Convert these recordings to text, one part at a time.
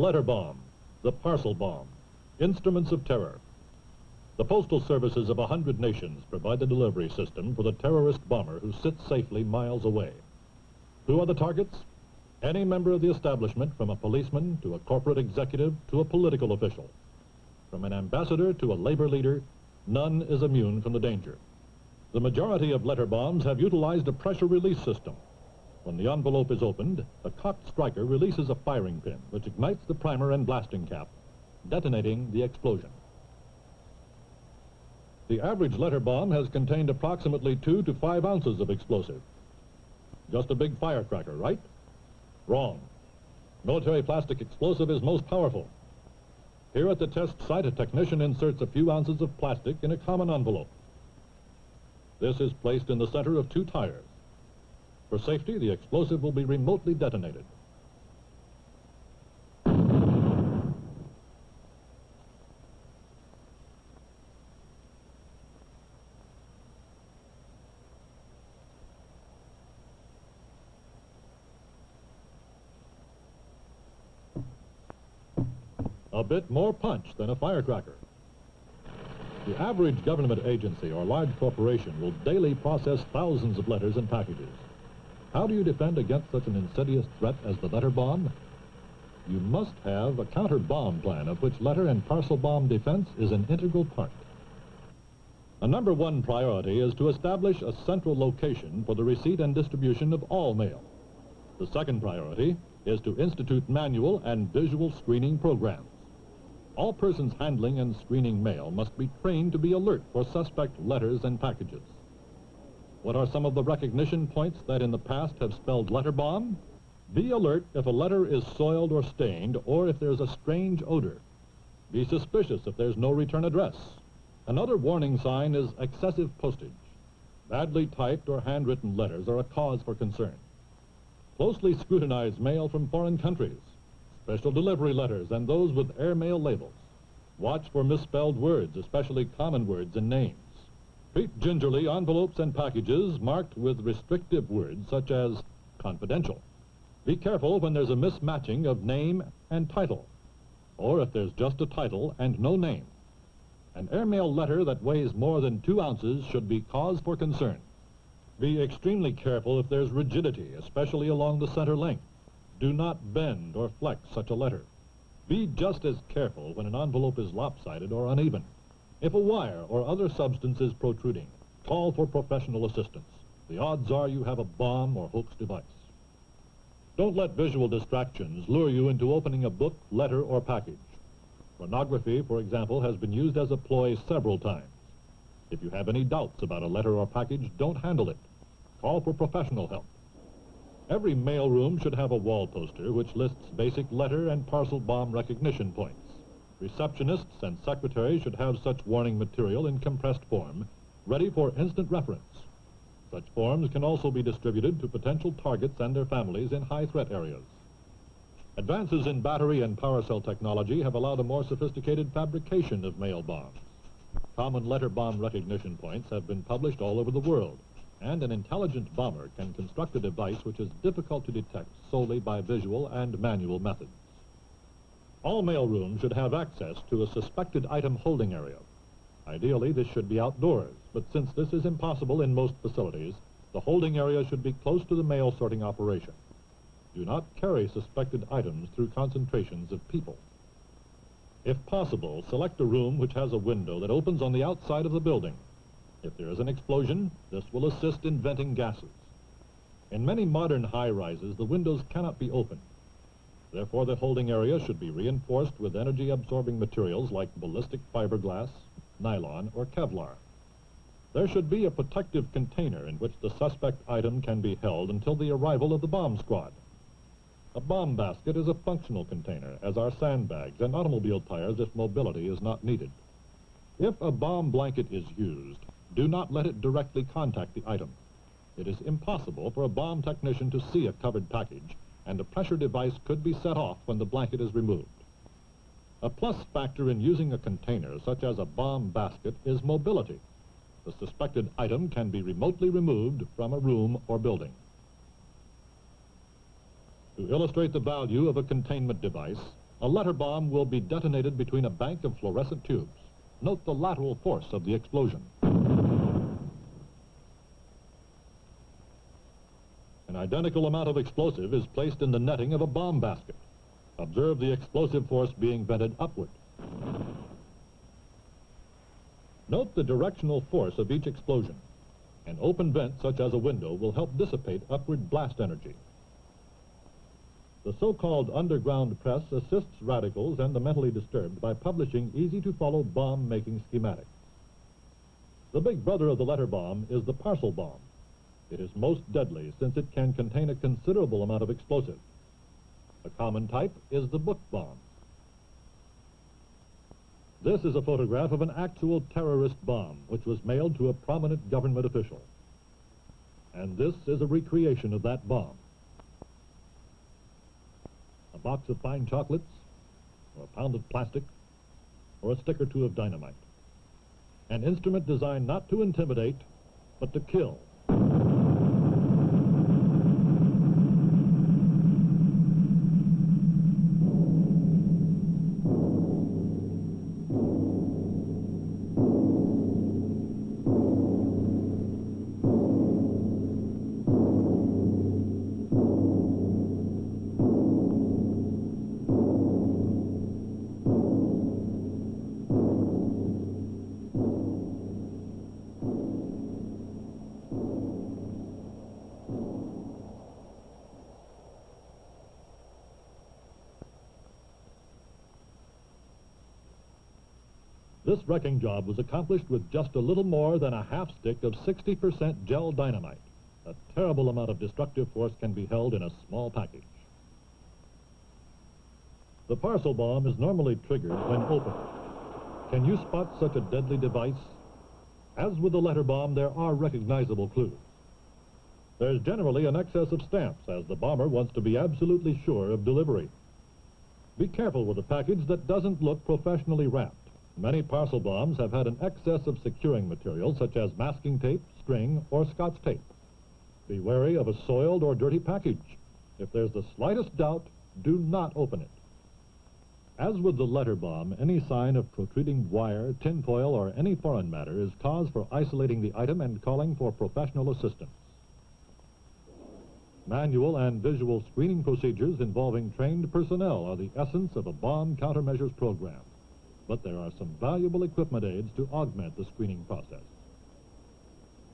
letter bomb, the parcel bomb, instruments of terror. The postal services of 100 nations provide the delivery system for the terrorist bomber who sits safely miles away. Who are the targets? Any member of the establishment, from a policeman to a corporate executive to a political official. From an ambassador to a labor leader, none is immune from the danger. The majority of letter bombs have utilized a pressure release system. When the envelope is opened, the cocked striker releases a firing pin, which ignites the primer and blasting cap, detonating the explosion. The average letter bomb has contained approximately 2 to 5 ounces of explosive. Just a big firecracker, right? Wrong. Military plastic explosive is most powerful. Here at the test site, a technician inserts a few ounces of plastic in a common envelope. This is placed in the center of 2 tires. For safety, the explosive will be remotely detonated. A bit more punch than a firecracker. The average government agency or large corporation will daily process thousands of letters and packages. How do you defend against such an insidious threat as the letter bomb? You must have a counter-bomb plan, of which letter and parcel bomb defense is an integral part. A number 1 priority is to establish a central location for the receipt and distribution of all mail. The second priority is to institute manual and visual screening programs. All persons handling and screening mail must be trained to be alert for suspect letters and packages. What are some of the recognition points that in the past have spelled letter bomb? Be alert if a letter is soiled or stained, or if there's a strange odor. Be suspicious if there's no return address. Another warning sign is excessive postage. Badly typed or handwritten letters are a cause for concern. Closely scrutinize mail from foreign countries, special delivery letters, and those with airmail labels. Watch for misspelled words, especially common words and names. Treat gingerly envelopes and packages marked with restrictive words such as confidential. Be careful when there's a mismatching of name and title, or if there's just a title and no name. An airmail letter that weighs more than 2 ounces should be cause for concern. Be extremely careful if there's rigidity, especially along the center length. Do not bend or flex such a letter. Be just as careful when an envelope is lopsided or uneven. If a wire or other substance is protruding, call for professional assistance. The odds are you have a bomb or hoax device. Don't let visual distractions lure you into opening a book, letter, or package. Pornography, for example, has been used as a ploy several times. If you have any doubts about a letter or package, don't handle it. Call for professional help. Every mailroom should have a wall poster which lists basic letter and parcel bomb recognition points. Receptionists and secretaries should have such warning material in compressed form, ready for instant reference. Such forms can also be distributed to potential targets and their families in high-threat areas. Advances in battery and power cell technology have allowed a more sophisticated fabrication of mail bombs. Common letter bomb recognition points have been published all over the world, and an intelligent bomber can construct a device which is difficult to detect solely by visual and manual methods. All mailrooms should have access to a suspected item holding area. Ideally, this should be outdoors, but since this is impossible in most facilities, the holding area should be close to the mail sorting operation. Do not carry suspected items through concentrations of people. If possible, select a room which has a window that opens on the outside of the building. If there is an explosion, this will assist in venting gases. In many modern high-rises, the windows cannot be opened. Therefore, the holding area should be reinforced with energy-absorbing materials like ballistic fiberglass, nylon, or Kevlar. There should be a protective container in which the suspect item can be held until the arrival of the bomb squad. A bomb basket is a functional container, as are sandbags and automobile tires if mobility is not needed. If a bomb blanket is used, do not let it directly contact the item. It is impossible for a bomb technician to see a covered package, and a pressure device could be set off when the blanket is removed. A plus factor in using a container, such as a bomb basket, is mobility. The suspected item can be remotely removed from a room or building. To illustrate the value of a containment device, A letter bomb will be detonated between a bank of fluorescent tubes. Note the lateral force of the explosion. An identical amount of explosive is placed in the netting of a bomb basket. Observe the explosive force being vented upward. Note the directional force of each explosion. An open vent, such as a window, will help dissipate upward blast energy. The so-called underground press assists radicals and the mentally disturbed by publishing easy-to-follow bomb-making schematics. The big brother of the letter bomb is the parcel bomb. It is most deadly since it can contain a considerable amount of explosive. A common type is the book bomb. This is a photograph of an actual terrorist bomb, which was mailed to a prominent government official. And this is a recreation of that bomb. A box of fine chocolates, or a pound of plastic, or a stick or two of dynamite. An instrument designed not to intimidate, but to kill. This wrecking job was accomplished with just a little more than a half stick of 60% gel dynamite. A terrible amount of destructive force can be held in a small package. The parcel bomb is normally triggered when opened. Can you spot such a deadly device? As with the letter bomb, there are recognizable clues. There's generally an excess of stamps, as the bomber wants to be absolutely sure of delivery. Be careful with a package that doesn't look professionally wrapped. Many parcel bombs have had an excess of securing material, such as masking tape, string, or Scotch tape. Be wary of a soiled or dirty package. If there's the slightest doubt, do not open it. As with the letter bomb, any sign of protruding wire, tinfoil, or any foreign matter is cause for isolating the item and calling for professional assistance. Manual and visual screening procedures involving trained personnel are the essence of a bomb countermeasures program. But there are some valuable equipment aids to augment the screening process.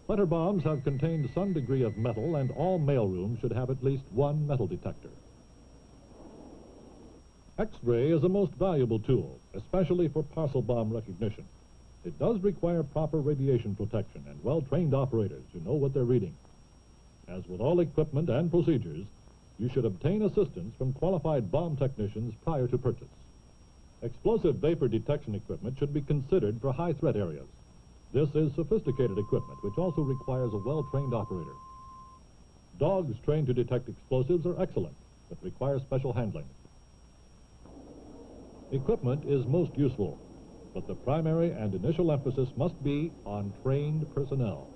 Letter bombs have contained some degree of metal, and all mailrooms should have at least one metal detector. X-ray is a most valuable tool, especially for parcel bomb recognition. It does require proper radiation protection and well-trained operators who know what they're reading. As with all equipment and procedures, you should obtain assistance from qualified bomb technicians prior to purchase. Explosive vapor detection equipment should be considered for high-threat areas. This is sophisticated equipment, which also requires a well-trained operator. Dogs trained to detect explosives are excellent, but require special handling. Equipment is most useful, but the primary and initial emphasis must be on trained personnel.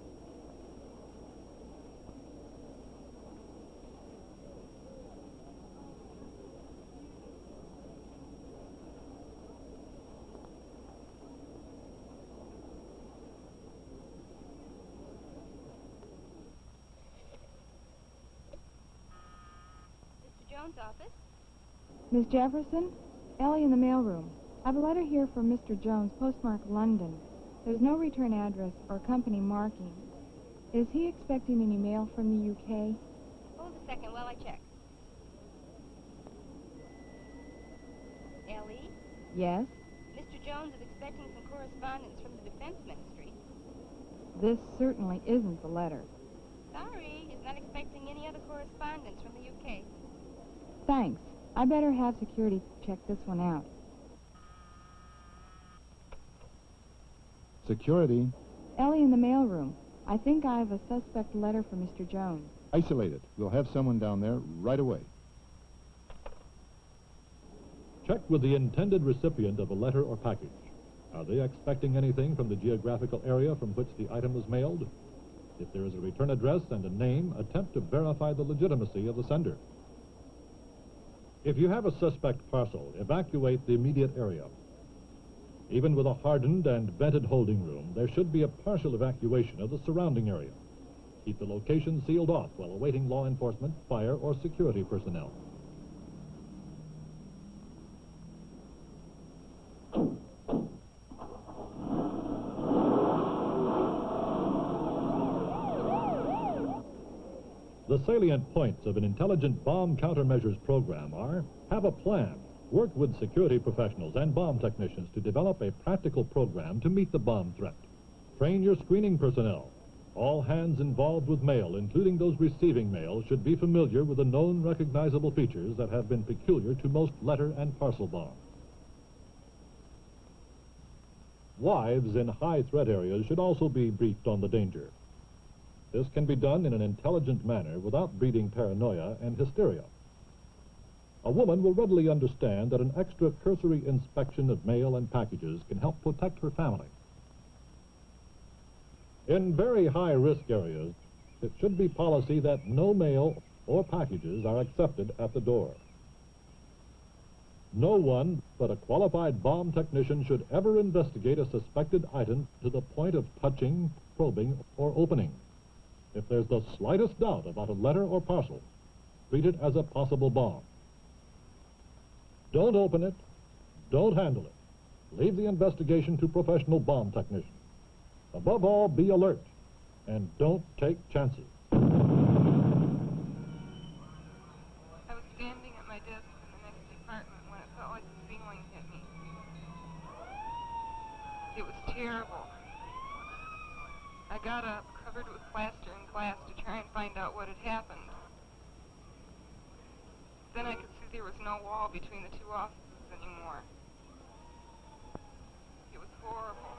Office. Miss Jefferson? Ellie in the mailroom. I have a letter here from Mr. Jones, Postmark, London. There's no return address or company marking. Is he expecting any mail from the UK? Hold a second while I check. Ellie? Yes? Mr. Jones is expecting some correspondence from the Defense Ministry. This certainly isn't the letter. Sorry, he's not expecting any other correspondence from the UK. Thanks. I better have security check this one out. Security. Ellie in the mailroom. I think I have a suspect letter for Mr. Jones. Isolate it. We'll have someone down there right away. Check with the intended recipient of a letter or package. Are they expecting anything from the geographical area from which the item was mailed? If there is a return address and a name, attempt to verify the legitimacy of the sender. If you have a suspect parcel, evacuate the immediate area. Even with a hardened and vented holding room, there should be a partial evacuation of the surrounding area. Keep the location sealed off while awaiting law enforcement, fire, or security personnel. The salient points of an intelligent bomb countermeasures program are: have a plan, work with security professionals and bomb technicians to develop a practical program to meet the bomb threat. Train your screening personnel. All hands involved with mail, including those receiving mail, should be familiar with the known recognizable features that have been peculiar to most letter and parcel bombs. Wives in high-threat areas should also be briefed on the danger. This can be done in an intelligent manner without breeding paranoia and hysteria. A woman will readily understand that an extra cursory inspection of mail and packages can help protect her family. In very high-risk areas, it should be policy that no mail or packages are accepted at the door. No one but a qualified bomb technician should ever investigate a suspected item to the point of touching, probing, or opening. If there's the slightest doubt about a letter or parcel, treat it as a possible bomb. Don't open it. Don't handle it. Leave the investigation to professional bomb technicians. Above all, be alert and don't take chances. I was standing at my desk in the next department when it felt like the ceiling hit me. It was terrible. I got up, covered with plaster and glass, to try and find out what had happened. Then I could see there was no wall between the two offices anymore. It was horrible.